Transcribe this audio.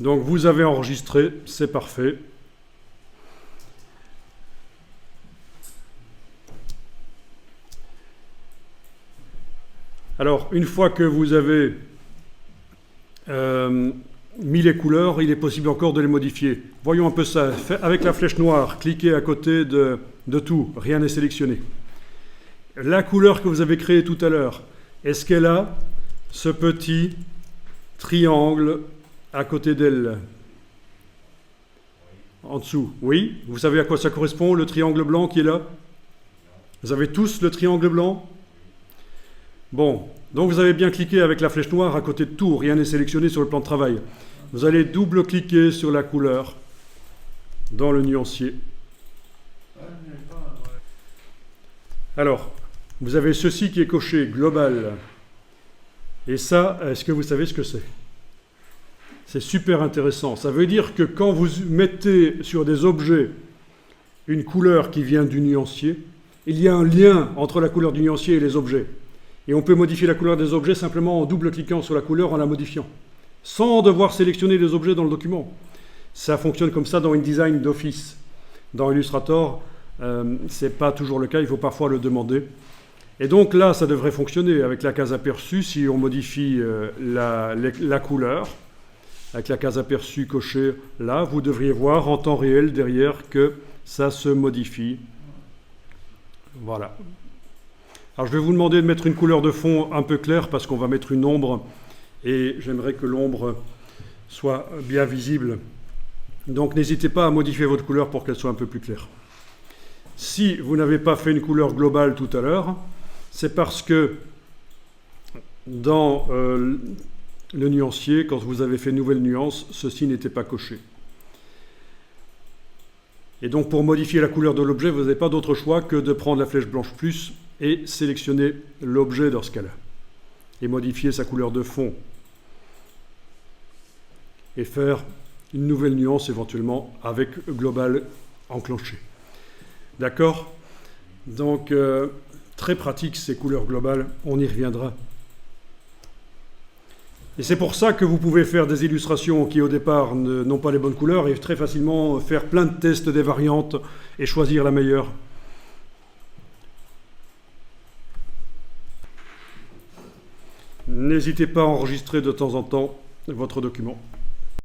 Donc vous avez enregistré, c'est parfait. Alors, une fois que vous avez mis les couleurs, il est possible encore de les modifier. Voyons un peu ça. Avec la flèche noire, cliquez à côté de tout, rien n'est sélectionné. La couleur que vous avez créée tout à l'heure, est-ce qu'elle a ce petit triangle à côté d'elle? En dessous, oui. Vous savez à quoi ça correspond, le triangle blanc qui est là? Vous avez tous le triangle blanc? Bon, donc vous avez bien cliqué avec la flèche noire à côté de tout, rien n'est sélectionné sur le plan de travail. Vous allez double-cliquer sur la couleur dans le nuancier. Alors, vous avez ceci qui est coché, global. Et ça, est-ce que vous savez ce que c'est? C'est super intéressant. Ça veut dire que quand vous mettez sur des objets une couleur qui vient du nuancier, il y a un lien entre la couleur du nuancier et les objets. Et on peut modifier la couleur des objets simplement en double-cliquant sur la couleur en la modifiant, sans devoir sélectionner les objets dans le document. Ça fonctionne comme ça dans InDesign d'office. Dans Illustrator, ce n'est pas toujours le cas, il faut parfois le demander. Et donc là, ça devrait fonctionner avec la case aperçue si on modifie la couleur. Avec la case aperçue cochée là, vous devriez voir en temps réel derrière que ça se modifie. Voilà. Alors je vais vous demander de mettre une couleur de fond un peu claire parce qu'on va mettre une ombre et j'aimerais que l'ombre soit bien visible. Donc n'hésitez pas à modifier votre couleur pour qu'elle soit un peu plus claire. Si vous n'avez pas fait une couleur globale tout à l'heure, c'est parce que dans le nuancier, quand vous avez fait nouvelle nuance, ceci n'était pas coché. Et donc pour modifier la couleur de l'objet, vous n'avez pas d'autre choix que de prendre la flèche blanche plus et sélectionner l'objet dans ce cas-là. Et modifier sa couleur de fond. Et faire une nouvelle nuance éventuellement avec global enclenché. D'accord? Donc très pratique ces couleurs globales, on y reviendra. Et c'est pour ça que vous pouvez faire des illustrations qui au départ n'ont pas les bonnes couleurs et très facilement faire plein de tests des variantes et choisir la meilleure. N'hésitez pas à enregistrer de temps en temps votre document.